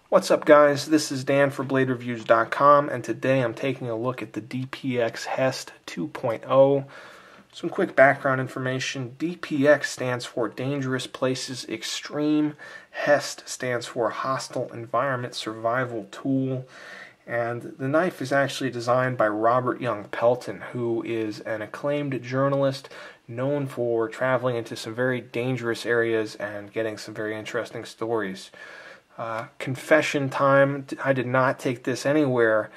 What's up, guys? This is Dan for BladeReviews.com, and today I'm taking a look at the DPX Hest 2.0. Some quick background information. DPX stands for Dangerous Places Extreme. Hest stands for Hostile Environment Survival Tool. And the knife is actually designed by Robert Young Pelton, who is an acclaimed journalist known for traveling into some very dangerous areas and getting some very interesting stories. Confession time, I did not take this anywhere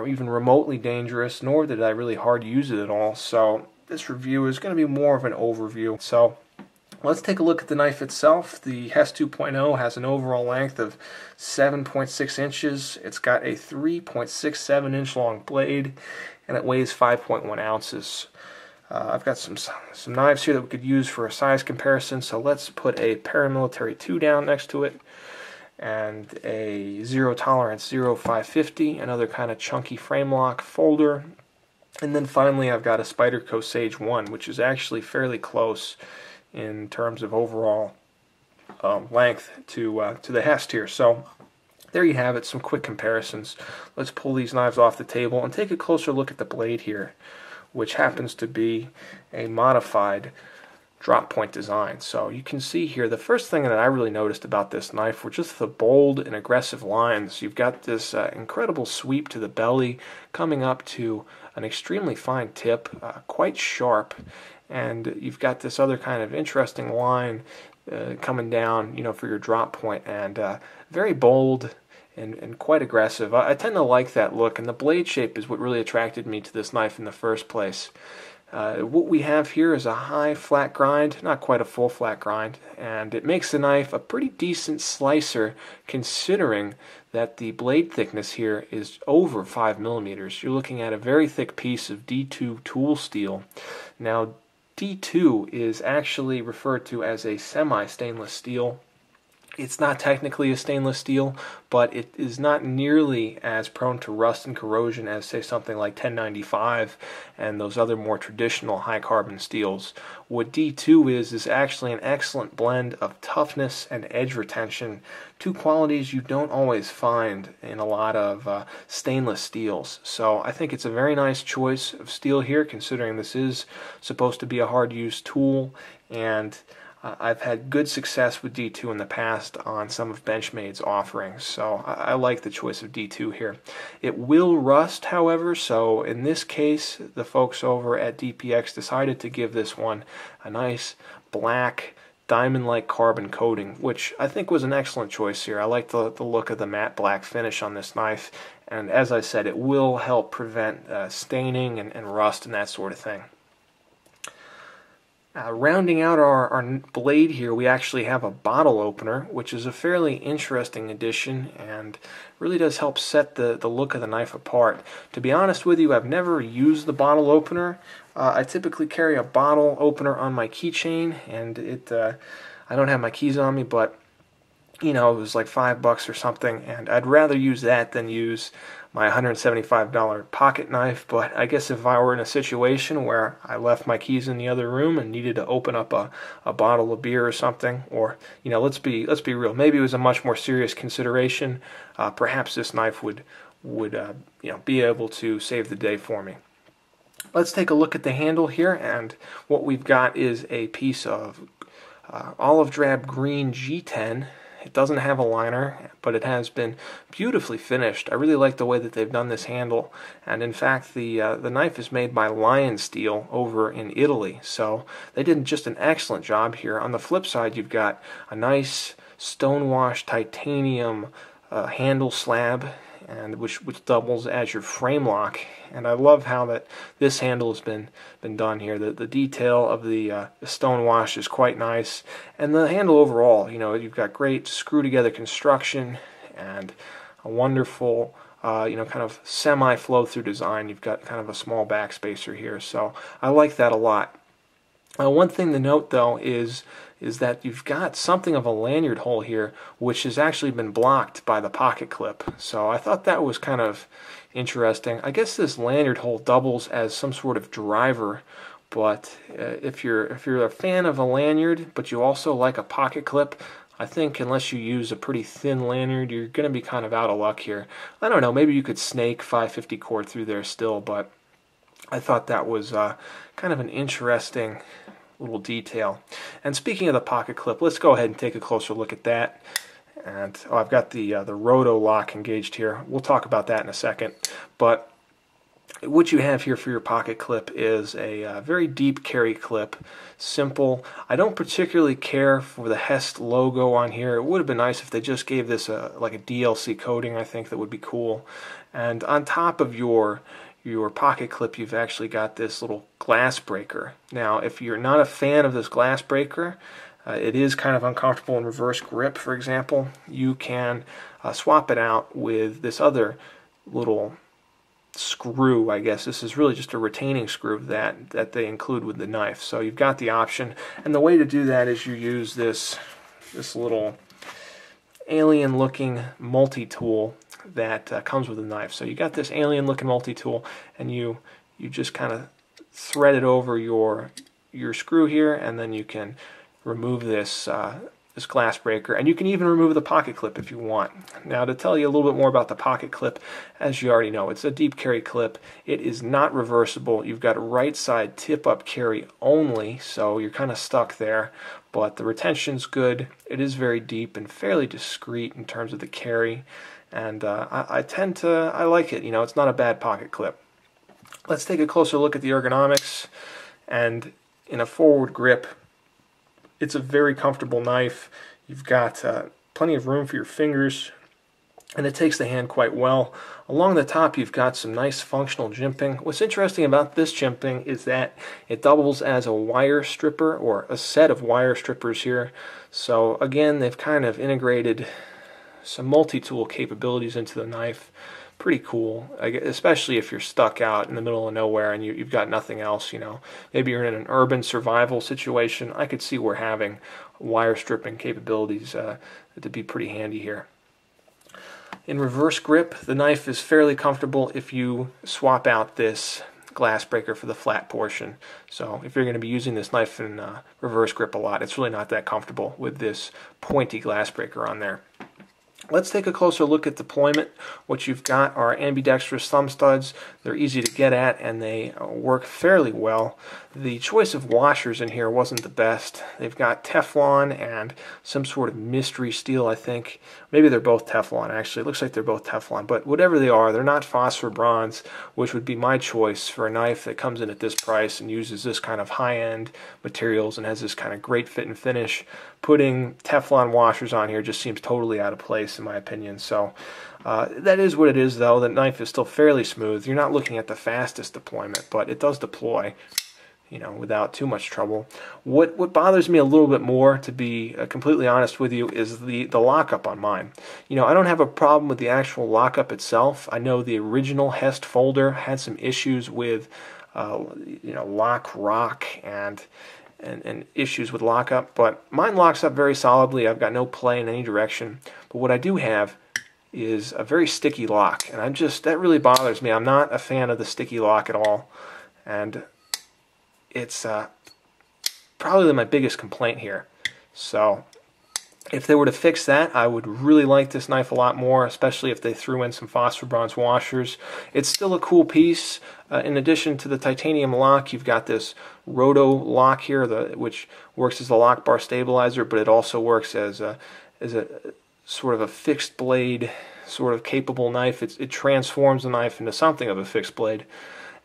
even remotely dangerous, nor did I really hard use it at all, so this review is going to be more of an overview. So let's take a look at the knife itself. The Hest 2.0 has an overall length of 7.6 inches. It's got a 3.67 inch long blade, and it weighs 5.1 ounces. I've got some knives here that we could use for a size comparison, so let's put a paramilitary 2 down next to it, and a zero tolerance 0550, another kind of chunky frame lock folder, and then finally I've got a Spyderco Sage 1, which is actually fairly close in terms of overall length to the Hest here. So there you have it, some quick comparisons. Let's pull these knives off the table and take a closer look at the blade here, which happens to be a modified drop point design. So you can see here, the first thing that I really noticed about this knife were just the bold and aggressive lines. You've got this incredible sweep to the belly, coming up to an extremely fine tip, quite sharp, and you've got this other kind of interesting line coming down, for your drop point, and very bold and quite aggressive. I tend to like that look, and the blade shape is what really attracted me to this knife in the first place. What we have here is a high flat grind, not quite a full flat grind, and it makes the knife a pretty decent slicer considering that the blade thickness here is over 5 millimeters. You're looking at a very thick piece of D2 tool steel. Now, D2 is actually referred to as a semi-stainless steel. It's not technically a stainless steel, but it is not nearly as prone to rust and corrosion as, say, something like 1095 and those other more traditional high-carbon steels. What D2 is actually an excellent blend of toughness and edge retention, two qualities you don't always find in a lot of stainless steels. So I think it's a very nice choice of steel here, considering this is supposed to be a hard-use tool, and I've had good success with D2 in the past on some of Benchmade's offerings, so I like the choice of D2 here. It will rust, however, so in this case, the folks over at DPX decided to give this one a nice black diamond-like carbon coating, which I think was an excellent choice here. I like the look of the matte black finish on this knife, and as I said, it will help prevent staining and rust and that sort of thing. Rounding out our blade here, we actually have a bottle opener, which is a fairly interesting addition and really does help set the look of the knife apart. To be honest with you, I've never used the bottle opener. I typically carry a bottle opener on my keychain, and I don't have my keys on me, but it was like $5 or something, and I'd rather use that than use my $175 pocket knife. But I guess if I were in a situation where I left my keys in the other room and needed to open up a bottle of beer or something, or let's be real, maybe it was a much more serious consideration, perhaps this knife would be able to save the day for me. Let's take a look at the handle here, and what we've got is a piece of olive drab green G10. It doesn't have a liner, but it has been beautifully finished. I really like the way that they've done this handle, and in fact the knife is made by Lion Steel over in Italy, so they did just an excellent job here. On the flip side, you've got a nice stonewashed titanium handle slab, and which doubles as your frame lock, and I love how that this handle has been done here. The detail of the stone wash is quite nice, and the handle overall, you've got great screw together construction and a wonderful kind of semi flow through design. You've got kind of a small backspacer here, so I like that a lot. One thing to note, though, is that you've got something of a lanyard hole here, which has actually been blocked by the pocket clip. So I thought that was kind of interesting. I guess this lanyard hole doubles as some sort of driver, but if you're a fan of a lanyard, but you also like a pocket clip, I think unless you use a pretty thin lanyard, you're going to be kind of out of luck here. I don't know, maybe you could snake 550 cord through there still, but I thought that was kind of an interesting little detail. And speaking of the pocket clip, let's go ahead and take a closer look at that. And I've got the roto lock engaged here. We'll talk about that in a second. But what you have here for your pocket clip is a very deep carry clip, simple. I don't particularly care for the Hest logo on here. It would have been nice if they just gave this like a DLC coating. I think that would be cool. And on top of your pocket clip, you've actually got this little glass breaker. Now, if you're not a fan of this glass breaker, it is kind of uncomfortable in reverse grip, for example. You can swap it out with this other little screw, I guess. This is really just a retaining screw that they include with the knife. So you've got the option. And the way to do that is you use this little alien-looking multi-tool that comes with the knife. So you got this alien-looking multi-tool, and you just kind of thread it over your screw here, and then you can remove this glass breaker, and you can even remove the pocket clip if you want. Now, to tell you a little bit more about the pocket clip, as you already know, it's a deep carry clip. It is not reversible. You've got right side tip-up carry only, so you're kind of stuck there, but the retention's good. It is very deep and fairly discreet in terms of the carry, and I like it. You know, it's not a bad pocket clip. Let's take a closer look at the ergonomics, and in a forward grip, it's a very comfortable knife. You've got plenty of room for your fingers, and it takes the hand quite well. Along the top, you've got some nice functional jimping. What's interesting about this jimping is that it doubles as a wire stripper, or a set of wire strippers here. So again, they've kind of integrated some multi-tool capabilities into the knife. Pretty cool, especially if you're stuck out in the middle of nowhere and you've got nothing else, you know. Maybe you're in an urban survival situation. I could see where having wire stripping capabilities to be pretty handy here. In reverse grip, the knife is fairly comfortable if you swap out this glass breaker for the flat portion. So if you're going to be using this knife in reverse grip a lot, it's really not that comfortable with this pointy glass breaker on there. Let's take a closer look at deployment. What you've got are ambidextrous thumb studs. They're easy to get at, and they work fairly well. The choice of washers in here wasn't the best. They've got Teflon and some sort of mystery steel, I think. Maybe they're both Teflon, actually. It looks like they're both Teflon, but whatever they are, they're not phosphor bronze, which would be my choice for a knife that comes in at this price and uses this kind of high-end materials and has this kind of great fit and finish. Putting Teflon washers on here just seems totally out of place, in my opinion. So that is what it is, though. The knife is still fairly smooth. You're not looking at the fastest deployment, but it does deploy, you know, without too much trouble. What bothers me a little bit more, to be completely honest with you, is the lockup on mine. You know, I don't have a problem with the actual lockup itself. I know the original Hest folder had some issues with, you know, lock, rock, and issues with lockup, but mine locks up very solidly. I've got no play in any direction. But what I do have is a very sticky lock, and that really bothers me. I'm not a fan of the sticky lock at all, and it's probably my biggest complaint here. So if they were to fix that, I would really like this knife a lot more, especially if they threw in some phosphor bronze washers. It's still a cool piece. In addition to the titanium lock, you've got this roto lock here, which works as a lock bar stabilizer, but it also works as a sort of a fixed blade, sort of capable knife. It transforms the knife into something of a fixed blade.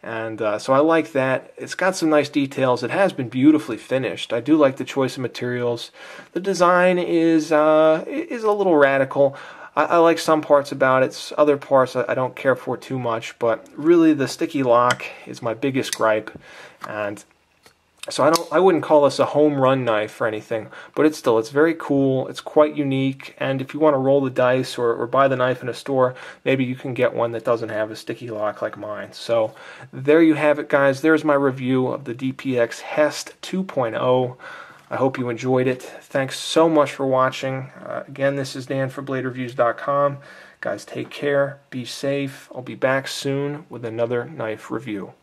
And so I like that. It's got some nice details. It has been beautifully finished. I do like the choice of materials. The design is a little radical. I like some parts about it. Other parts I don't care for too much. But really, the sticky lock is my biggest gripe. And so I wouldn't call this a home run knife or anything, but it's very cool. It's quite unique, and if you want to roll the dice or buy the knife in a store, maybe you can get one that doesn't have a sticky lock like mine. So there you have it, guys. There's my review of the DPX Hest 2.0. I hope you enjoyed it. Thanks so much for watching. Again, this is Dan for BladeReviews.com. Guys, take care. Be safe. I'll be back soon with another knife review.